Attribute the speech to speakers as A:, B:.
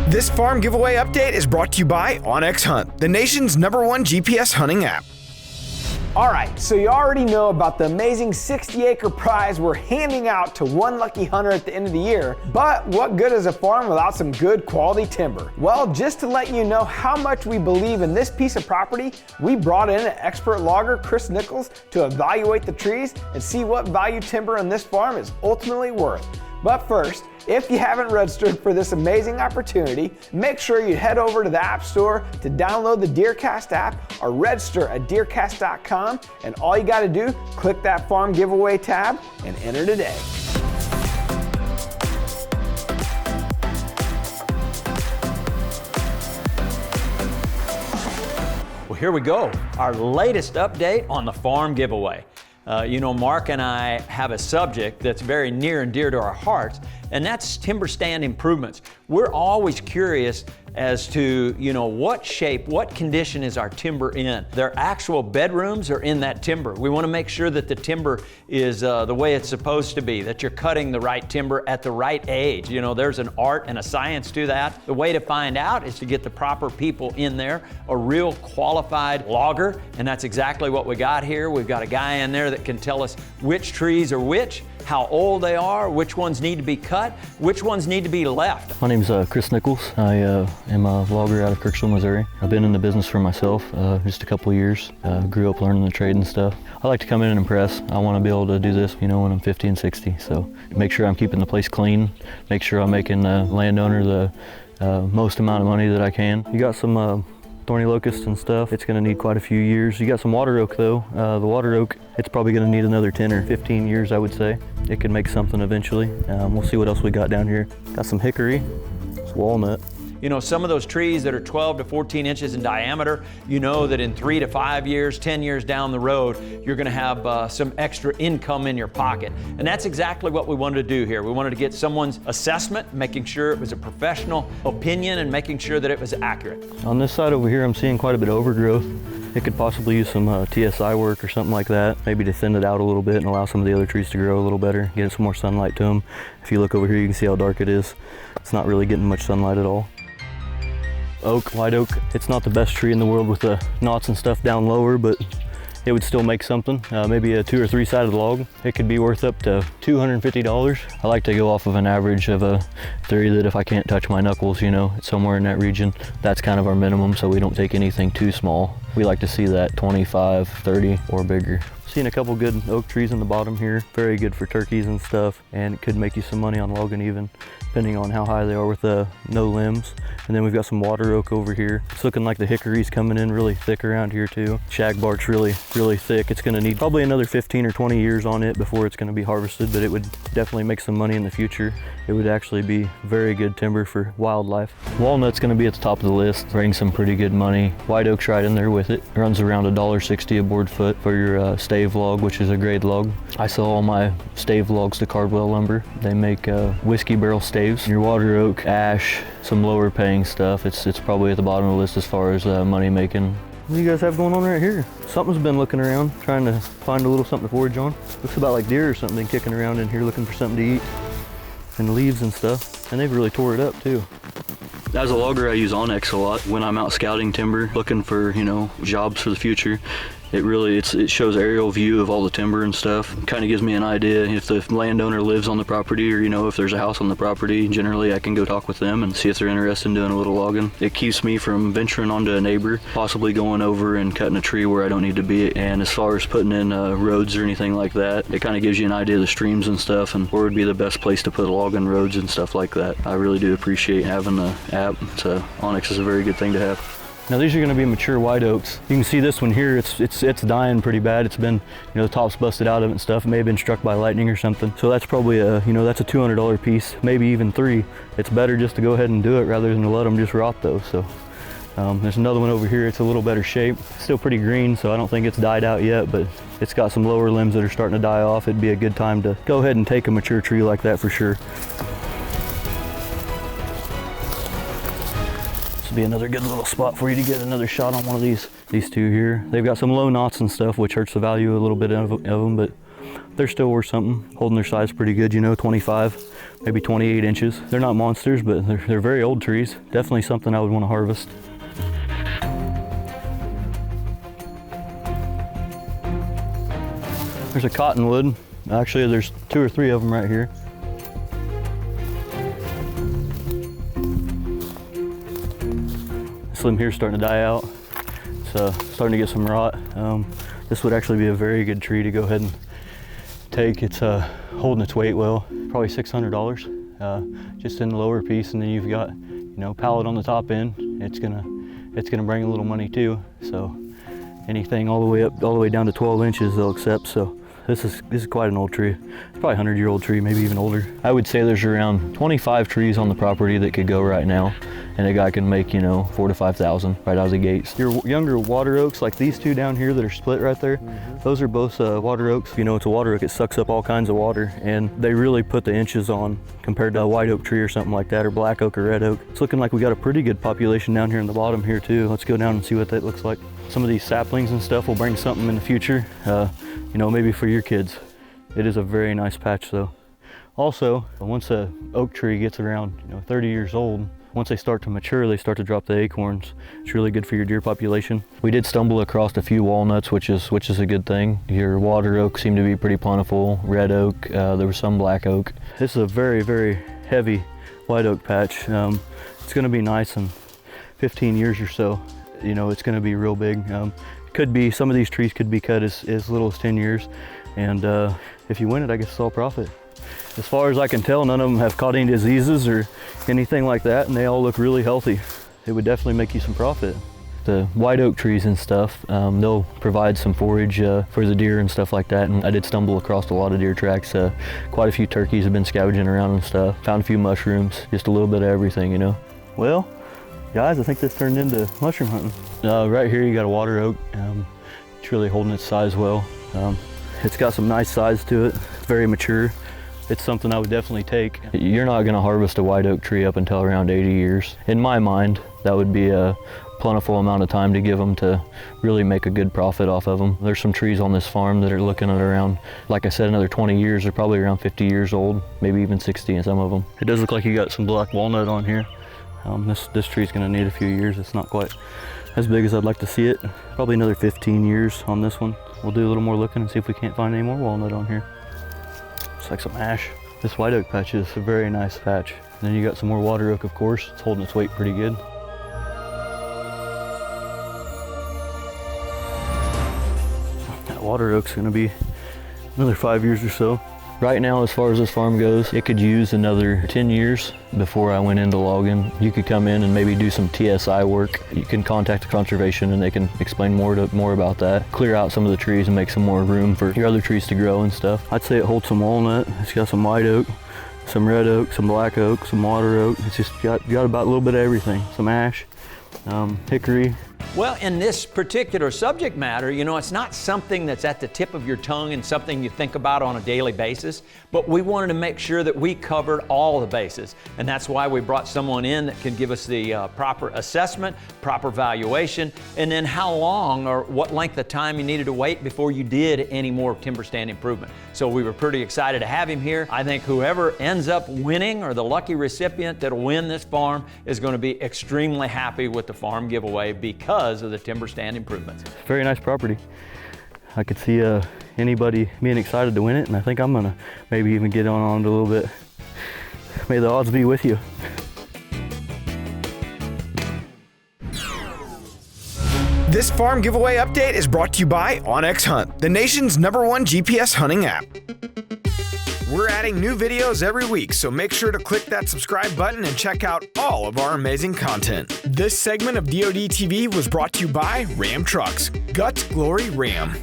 A: This farm giveaway update is brought to you by onX Hunt, the nation's #1 GPS hunting app. All right, so you already know about the amazing 60-acre prize we're handing out to one lucky hunter at the end of the year, but what good is a farm without some good quality timber? Well, just to let you know how much we believe in this piece of property, we brought in an expert logger, Chris Nichols, to evaluate the trees and see what value timber on this farm is ultimately worth. But first, if you haven't registered for this amazing opportunity, make sure you head over to the App Store to download the DeerCast app or register at DeerCast.com, and all you got to do, click that farm giveaway tab and enter today.
B: Well, here we go, our latest update on the farm giveaway. You know, Mark and I have a subject that's very near and dear to our hearts, and that's timber stand improvements. We're always curious as to, you know, what shape, what condition is our timber in. Their actual bedrooms are in that timber. We want to make sure that the timber is the way it's supposed to be, that you're cutting the right timber at the right age. You know, there's an art and a science to that. The way to find out is to get the proper people in there, a real qualified logger, and that's exactly what we got here. We've got a guy in there that can tell us which trees are which, how old they are, which ones need to be cut, which ones need to be left.
C: My name's Chris Nichols. I am a logger out of Kirksville, Missouri. I've been in the business for myself just a couple of years. Grew up learning the trade and stuff. I like to come in and impress. I want to be able to do this, you know, when I'm 50 and 60. So make sure I'm keeping the place clean, make sure I'm making the landowner the most amount of money that I can. You got some thorny locust and stuff. It's going to need quite a few years. You got some water oak though. The water oak, it's probably going to need another 10 or 15 years, I would say. It could make something eventually. We'll see what else we got down here. Got some hickory, some walnut.
B: You know, some of those trees that are 12 to 14 inches in diameter, you know that in 3 to 5 years, 10 years down the road, you're gonna have some extra income in your pocket. And that's exactly what we wanted to do here. We wanted to get someone's assessment, making sure it was a professional opinion and making sure that it was accurate.
C: On this side over here, I'm seeing quite a bit of overgrowth. It could possibly use some TSI work or something like that, maybe to thin it out a little bit and allow some of the other trees to grow a little better, get some more sunlight to them. If you look over here, you can see how dark it is. It's not really getting much sunlight at all. Oak, white oak, it's not the best tree in the world with the knots and stuff down lower, but it would still make something. Maybe a 2 or 3 sided log. It could be worth up to $250. I like to go off of an average of a theory that if I can't touch my knuckles, you know, it's somewhere in that region. That's kind of our minimum, so we don't take anything too small. We like to see that 25, 30 or bigger. Seeing a couple good oak trees in the bottom here. Very good for turkeys and stuff, and it could make you some money on logging even, depending on how high they are with no limbs. And then we've got some water oak over here. It's looking like the hickory's coming in really thick around here too. Shagbark's really thick. It's gonna need probably another 15 or 20 years on it before it's gonna be harvested, but it would definitely make some money in the future. It would actually be very good timber for wildlife. Walnut's gonna be at the top of the list, bring some pretty good money. White oak's right in there with it. It runs around $1.60 a board foot for your stave log, which is a grade log. I sell all my stave logs to Cardwell Lumber. They make whiskey barrel staves. Your water oak, ash, some lower paying stuff. It's probably at the bottom of the list as far as money making. What do you guys have going on right here? Something's been looking around, trying to find a little something to forage on. Looks about like deer or something kicking around in here looking for something to eat. And leaves and stuff. And they've really tore it up too. As a logger, I use onX a lot when I'm out scouting timber, looking for, you know, jobs for the future. It shows aerial view of all the timber and stuff. Kind of gives me an idea if the landowner lives on the property, or, you know, if there's a house on the property. Generally, I can go talk with them and see if they're interested in doing a little logging. It keeps me from venturing onto a neighbor, possibly going over and cutting a tree where I don't need to be. And as far as putting in roads or anything like that, it kind of gives you an idea of the streams and stuff and where would be the best place to put logging roads and stuff like that. I really do appreciate having the app. So onX is a very good thing to have. Now these are going to be mature white oaks. You can see this one here, it's dying pretty bad. It's been, you know, the top's busted out of it and stuff. It may have been struck by lightning or something. So that's probably that's a $200 piece, maybe even $3. It's better just to go ahead and do it rather than to let them just rot though. So there's another one over here. It's a little better shape. Still pretty green, so I don't think it's died out yet, but it's got some lower limbs that are starting to die off. It'd be a good time to go ahead and take a mature tree like that for sure. This would be another good little spot for you to get another shot on one of these two here. They've got some low knots and stuff, which hurts the value a little bit of them, but they're still worth something. Holding their size pretty good, you know, 25 maybe 28 inches. They're not monsters, but they're very old trees. Definitely something I would want to harvest. There's a cottonwood. Actually, there's 2 or 3 of them right here. This limb here is starting to die out. It's starting to get some rot. This would actually be a very good tree to go ahead and take. It's holding its weight well, probably $600 just in the lower piece, and then you've got, you know, pallet on the top end. It's gonna bring a little money too. So anything all the way up, all the way down to 12 inches, they'll accept. So this is quite an old tree. It's probably a 100-year-old tree, maybe even older. I would say there's around 25 trees on the property that could go right now, and a guy can make, you know, 4,000 to 5,000 right out of the gates. Your younger water oaks, like these two down here that are split right there, those are both water oaks. You know, it's a water oak, it sucks up all kinds of water, and they really put the inches on compared to a white oak tree or something like that, or black oak or red oak. It's looking like we got a pretty good population down here in the bottom here too. Let's go down and see what that looks like. Some of these saplings and stuff will bring something in the future, you know, maybe for your kids. It is a very nice patch though. Also, once a oak tree gets around, you know, 30 years old, once they start to mature, they start to drop the acorns. It's really good for your deer population. We did stumble across a few walnuts, which is a good thing. Your water oak seemed to be pretty plentiful. Red oak, there was some black oak. This is a very, very heavy white oak patch. It's gonna be nice in 15 years or so. You know, it's gonna be real big. Could be, some of these trees could be cut as little as 10 years. And if you win it, I guess it's all profit. As far as I can tell, none of them have caught any diseases or anything like that, and they all look really healthy. It would definitely make you some profit. The white oak trees and stuff, they'll provide some forage for the deer and stuff like that. And I did stumble across a lot of deer tracks. Quite a few turkeys have been scavenging around and stuff. Found a few mushrooms, just a little bit of everything, you know. Well, guys, I think this turned into mushroom hunting. Right here you got a water oak. It's really holding its size well. It's got some nice size to it. It's very mature. It's something I would definitely take. You're not gonna harvest a white oak tree up until around 80 years. In my mind, that would be a plentiful amount of time to give them to really make a good profit off of them. There's some trees on this farm that are looking at around, like I said, another 20 years. They're probably around 50 years old, maybe even 60 in some of them. It does look like you got some black walnut on here. This tree's gonna need a few years. It's not quite as big as I'd like to see it. Probably another 15 years on this one. We'll do a little more looking and see if we can't find any more walnut on here. It's like some ash. This white oak patch is a very nice patch. And then you got some more water oak, of course. It's holding its weight pretty good. That water oak's gonna be another 5 years or so. Right now, as far as this farm goes, it could use another 10 years before I went into logging. You could come in and maybe do some TSI work. You can contact the conservation and they can explain more about that. Clear out some of the trees and make some more room for your other trees to grow and stuff. I'd say it holds some walnut. It's got some white oak, some red oak, some black oak, some water oak. It's just got about a little bit of everything. Some ash, hickory.
B: Well, in this particular subject matter, you know, it's not something that's at the tip of your tongue and something you think about on a daily basis, but we wanted to make sure that we covered all the bases. And that's why we brought someone in that can give us the proper assessment, proper valuation, and then how long or what length of time you needed to wait before you did any more timber stand improvement. So we were pretty excited to have him here. I think whoever ends up winning, or the lucky recipient that'll win this farm, is going to be extremely happy with the farm giveaway because of the timber stand improvements.
C: Very nice property. I could see anybody being excited to win it, and I think I'm gonna maybe even get on it a little bit. May the odds be with you.
A: This farm giveaway update is brought to you by onX Hunt, the nation's #1 GPS hunting app. We're adding new videos every week, so make sure to click that subscribe button and check out all of our amazing content. This segment of DoD TV was brought to you by Ram Trucks. Guts, Glory, Ram.